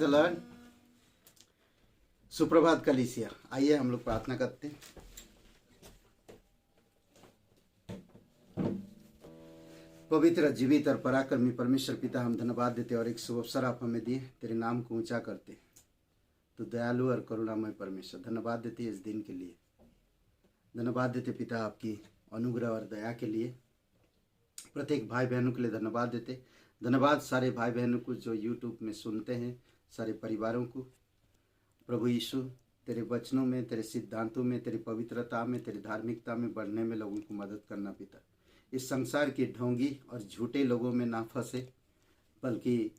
The Lord. सुप्रभात कलीसिया। आइए हम लोग प्रार्थना करते हैं। पवित्र, जीवित और पराक्रमी परमेश्वर पिता, हम धन्यवाद देते और एक शुभ अवसर आप हमें दिए तेरे नाम को ऊंचा करते। तो दयालु और करुणामय परमेश्वर, धन्यवाद देते इस दिन के लिए। धन्यवाद देते पिता आपकी अनुग्रह और दया के लिए। प्रत्येक भाई बहनों के लिए धन्यवाद देते। धन्यवाद सारे भाई बहनों को जो यूट्यूब में सुनते हैं, सारे परिवारों को। प्रभु यीशु, तेरे वचनों में, तेरे सिद्धांतों में, तेरी पवित्रता में, तेरी धार्मिकता में बढ़ने में लोगों को मदद करना पिता। इस संसार के ढोंगी और झूठे लोगों में ना फंसे, बल्कि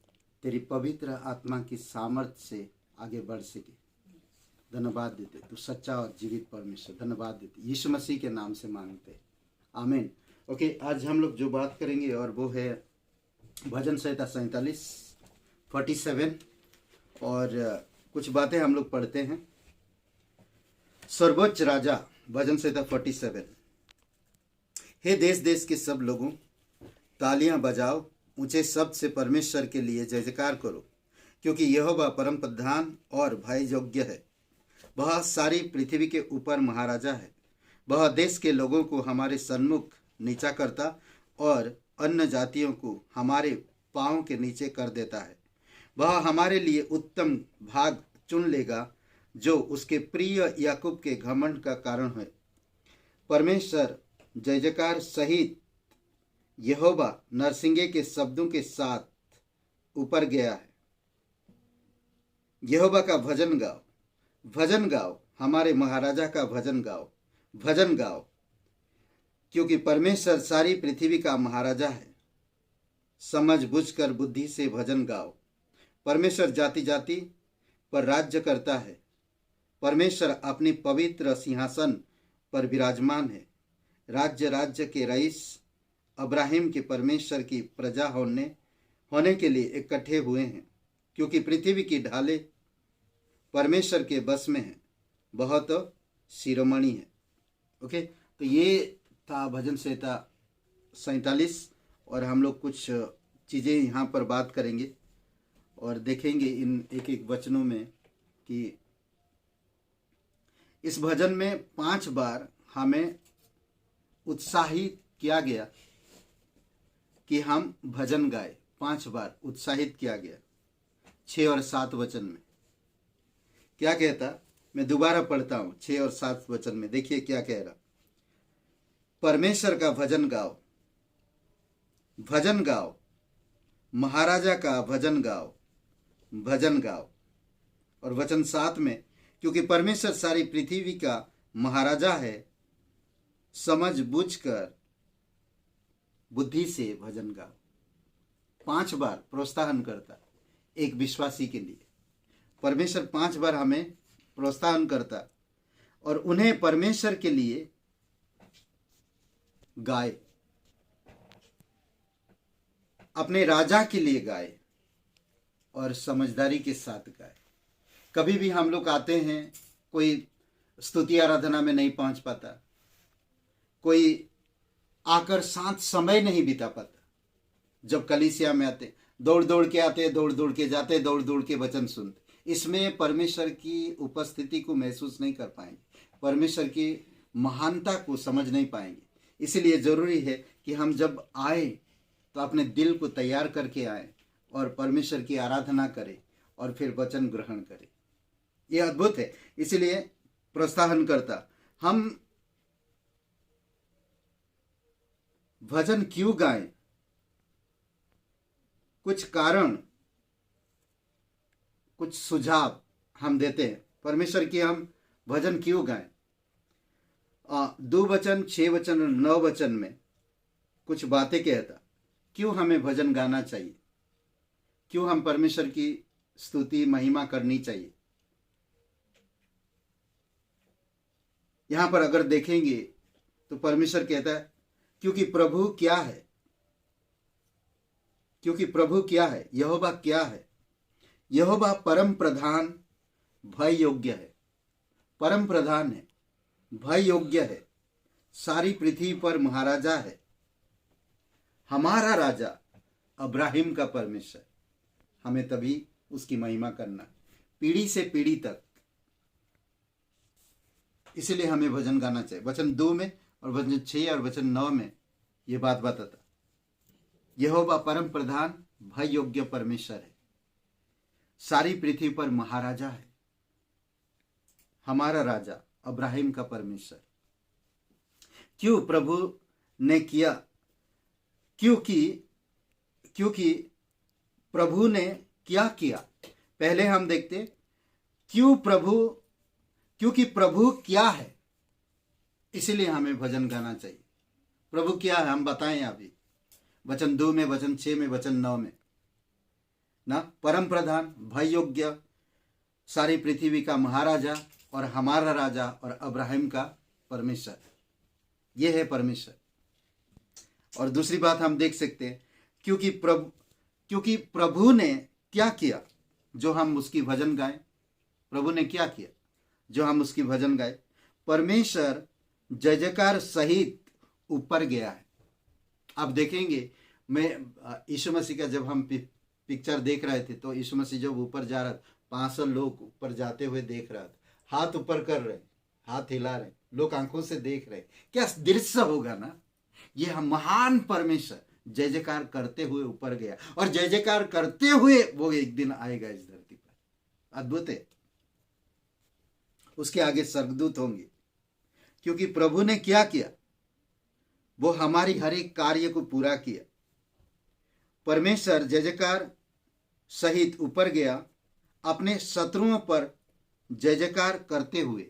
तेरी पवित्र आत्मा की सामर्थ्य से आगे बढ़ सके। धन्यवाद देते, तू सच्चा और जीवित परमेश्वर। धन्यवाद देते, यीशु मसीह के नाम से मांगते, आमीन। ओके, आज हम लोग जो बात करेंगे और वो है भजन संहिता 47 और कुछ बातें हम लोग पढ़ते हैं। सर्वोच्च राजा, भजन संहिता 47। हे देश देश के सब लोगों, तालियां बजाओ, ऊंचे शब्द से परमेश्वर के लिए जय जयकार करो, क्योंकि यहोवा परम प्रधान और भय योग्य है। वह सारी पृथ्वी के ऊपर महाराजा है। वह देश के लोगों को हमारे सन्मुख नीचा करता और अन्य जातियों को हमारे पांव के नीचे कर देता है। वह हमारे लिए उत्तम भाग चुन लेगा, जो उसके प्रिय याकूब के घमंड का कारण है। परमेश्वर जय जयकार सहित यहोवा नरसिंगे के शब्दों के साथ ऊपर गया है। यहोवा का भजन गाओ, भजन गाओ, हमारे महाराजा का भजन गाओ, भजन गाओ, क्योंकि परमेश्वर सारी पृथ्वी का महाराजा है। समझ बुझकर बुद्धि से भजन गाओ। परमेश्वर जाति जाति पर राज्य करता है। परमेश्वर अपने पवित्र सिंहासन पर विराजमान है। राज्य राज्य के रईस अब्राहिम के परमेश्वर की प्रजा होने के लिए इकट्ठे हुए हैं, क्योंकि पृथ्वी की ढाले परमेश्वर के बस में है। बहुत शिरोमणि है। ओके, तो ये था भजन संहिता 47 और हम लोग कुछ चीज़ें यहाँ पर बात करेंगे और देखेंगे इन एक एक वचनों में कि इस भजन में 5 बार हमें उत्साहित किया गया कि हम भजन गाए। 5 बार उत्साहित किया गया 6 और 7 वचन में। क्या कहता, मैं दोबारा पढ़ता हूं 6 और 7 वचन में। देखिए क्या कह रहा। परमेश्वर का भजन गाओ, भजन गाओ, महाराजा का भजन गाओ, भजन गाओ। और वचन 7 में, क्योंकि परमेश्वर सारी पृथ्वी का महाराजा है, समझ बूझकर बुद्धि से भजन गाओ। 5 बार प्रोत्साहन करता एक विश्वासी के लिए। परमेश्वर 5 बार हमें प्रोत्साहन करता और उन्हें परमेश्वर के लिए गाए, अपने राजा के लिए गाए और समझदारी के साथ गाए। कभी भी हम लोग आते हैं, कोई स्तुति आराधना में नहीं पहुंच पाता, कोई आकर साथ समय नहीं बिता पाता। जब कलीसिया में आते, दौड़ दौड़ के आते, दौड़ दौड़ के जाते, दौड़ दौड़ के वचन सुनते, इसमें परमेश्वर की उपस्थिति को महसूस नहीं कर पाएंगे, परमेश्वर की महानता को समझ नहीं पाएंगे। इसलिए जरूरी है कि हम जब आए तो अपने दिल को तैयार करके आए और परमेश्वर की आराधना करें और फिर वचन ग्रहण करें। यह अद्भुत है। इसलिए प्रोत्साहन करता। हम भजन क्यों गाएं? कुछ कारण, कुछ सुझाव हम देते हैं परमेश्वर की हम भजन क्यों गाएं। 2 वचन, 6 वचन और 9 वचन में कुछ बातें कहता क्यों हमें भजन गाना चाहिए, क्यों हम परमेश्वर की स्तुति महिमा करनी चाहिए। यहां पर अगर देखेंगे तो परमेश्वर कहता है, क्योंकि प्रभु क्या है, क्योंकि प्रभु क्या है, यहोवा क्या है। यहोवा परम प्रधान भय योग्य है। परम प्रधान है, भय योग्य है, सारी पृथ्वी पर महाराजा है। हमारा राजा अब्राहिम का परमेश्वर हमें तभी उसकी महिमा करना, पीढ़ी से पीढ़ी तक। इसलिए हमें भजन गाना चाहिए। वचन 2 में और वचन 6 और वचन 9 में ये बात बताता, यहोवा परम प्रधान भय योग्य परमेश्वर है, सारी पृथ्वी पर महाराजा है, हमारा राजा अब्राहिम का परमेश्वर। क्यों प्रभु ने किया? क्योंकि प्रभु ने क्या किया। पहले हम देखते क्योंकि प्रभु क्या है, इसीलिए हमें भजन गाना चाहिए। प्रभु क्या है हम बताएं अभी, वचन 2 में, वचन 6 में, वचन 9 में ना, परम प्रधान भय योग्य, सारी पृथ्वी का महाराजा और हमारा राजा और अब्राहिम का परमेश्वर, ये है परमेश्वर। और दूसरी बात हम देख सकते हैं, क्योंकि प्रभु ने क्या किया जो हम उसकी भजन गाएं। प्रभु ने क्या किया जो हम उसकी भजन गाएं। परमेश्वर जय जयकार सहित ऊपर गया है। आप देखेंगे, मैं यीशु मसीह का जब हम पिक्चर देख रहे थे तो यीशु मसीह जब ऊपर जा रहा, 500 लोग ऊपर जाते हुए देख रहा था, हाथ ऊपर कर रहे, हाथ हिला रहे, लोग आंखों से देख रहे। क्या दृश्य होगा ना। यह महान परमेश्वर जय जयकार करते हुए ऊपर गया और जय जयकार करते हुए वो एक दिन आएगा इस धरती पर। अद्भुत है। उसके आगे स्वर्गदूत होंगे, क्योंकि प्रभु ने क्या किया, वो हमारी हर एक कार्य को पूरा किया। परमेश्वर जय जयकार सहित ऊपर गया, अपने शत्रुओं पर जय जयकार करते हुए,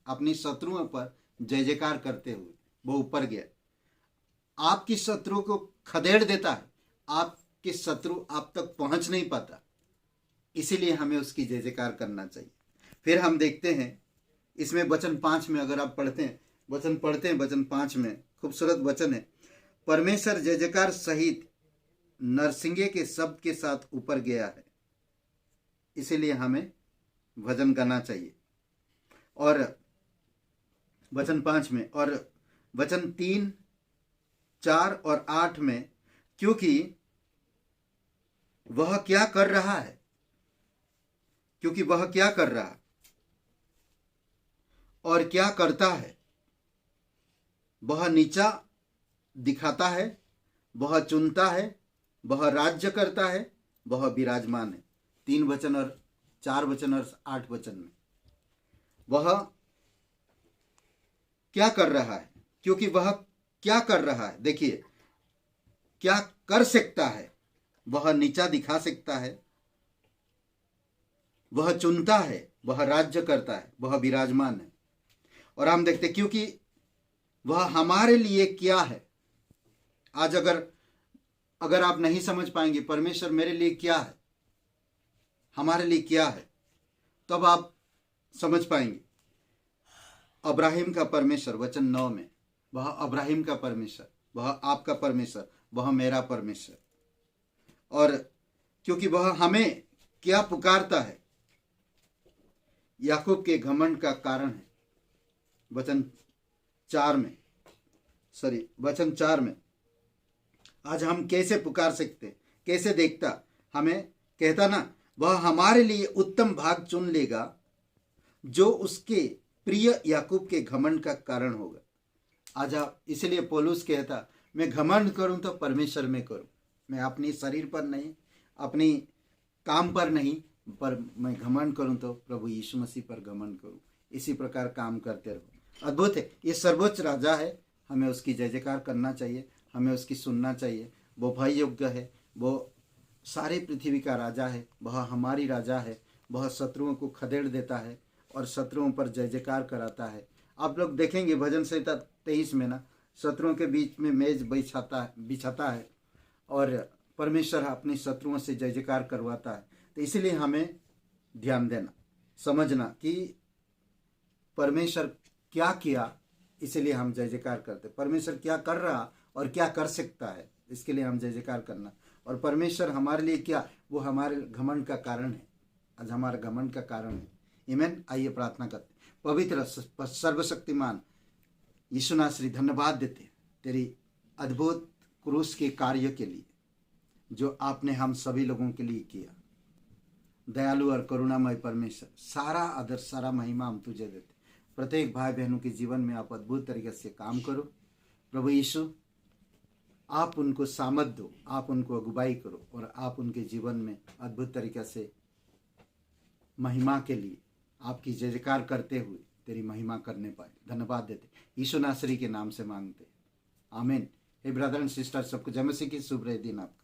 अपनी शत्रुओं पर जय जयकार करते हुए वो ऊपर गया। आपकी शत्रु को खदेड़ देता है, आपके शत्रु आप तक पहुंच नहीं पाता, इसीलिए हमें उसकी जय जयकार करना चाहिए। फिर हम देखते हैं इसमें वचन 5 में, अगर आप पढ़ते हैं वचन 5 में, खूबसूरत वचन है, परमेश्वर जय जयकार सहित नरसिंगे के शब्द के साथ ऊपर गया है, इसीलिए हमें भजन गाना चाहिए। और वचन 5 में और वचन 3, 4 और 8 में, क्योंकि वह क्या कर रहा है, और क्या करता है, वह नीचा दिखाता है, वह चुनता है, वह राज्य करता है, वह विराजमान है। 3 वचन और 4 वचन और 8 वचन में वह क्या कर रहा है, क्योंकि वह क्या कर रहा है। देखिए क्या कर सकता है, वह नीचा दिखा सकता है, वह चुनता है, वह राज्य करता है, वह विराजमान है। और हम देखते क्योंकि वह हमारे लिए क्या है। आज अगर आप नहीं समझ पाएंगे परमेश्वर मेरे लिए क्या है, हमारे लिए क्या है, तब आप समझ पाएंगे। अब्राहिम का परमेश्वर, वचन 9 में, वह अब्राहिम का परमेश्वर, वह आपका परमेश्वर, वह मेरा परमेश्वर। और क्योंकि वह हमें क्या पुकारता है, याकूब के घमंड का कारण है। वचन 4 में आज हम कैसे पुकार सकते, कैसे देखता, हमें कहता ना, वह हमारे लिए उत्तम भाग चुन लेगा जो उसके प्रिय याकूब के घमंड का कारण होगा। आज आप, इसलिए पौलुस कहता, मैं घमंड करूं तो परमेश्वर में करूं, मैं अपनी शरीर पर नहीं, अपनी काम पर नहीं, पर मैं घमंड करूं तो प्रभु यीशु मसीह पर घमंड करूं। इसी प्रकार काम करते रहो। अद्भुत है, ये सर्वोच्च राजा है, हमें उसकी जय जयकार करना चाहिए, हमें उसकी सुनना चाहिए। वो भय योग्य है, वो सारी पृथ्वी का राजा है, वह हमारी राजा है, वह शत्रुओं को खदेड़ देता है और शत्रुओं पर जय जयकार कराता है। आप लोग देखेंगे भजन संहिता 23 में ना, शत्रुओं के बीच में मेज बिछाता है और परमेश्वर अपने शत्रुओं से जय जयकार करवाता है। तो इसलिए हमें ध्यान देना, समझना कि परमेश्वर क्या किया, इसलिए हम जय जयकार करते। परमेश्वर क्या कर रहा और क्या कर सकता है, इसके लिए हम जय जयकार करना। और परमेश्वर हमारे लिए क्या, वो हमारे घमंड का कारण है, आज हमारे घमंड का कारण है। आमीन। आइए प्रार्थना करते। पवित्र सर्वशक्तिमान यीशु नासरी, धन्यवाद देते तेरी अद्भुत क्रूस के कार्य के लिए जो आपने हम सभी लोगों के लिए किया। दयालु और करुणामय परमेश्वर, सारा आदर सारा महिमा हम तुझे देते। प्रत्येक भाई बहनों के जीवन में आप अद्भुत तरीके से काम करो प्रभु यीशु। आप उनको सामर्थ दो, आप उनको अगुवाई करो और आप उनके जीवन में अद्भुत तरीके से महिमा के लिए आपकी जय जयकार करते हुए तेरी महिमा करने पाए। धन्यवाद देते यीशु नासरी के नाम से मांगते, आमीन। हे ब्रदर एंड सिस्टर, सबको जय मसीह की शुभ दिन आपका।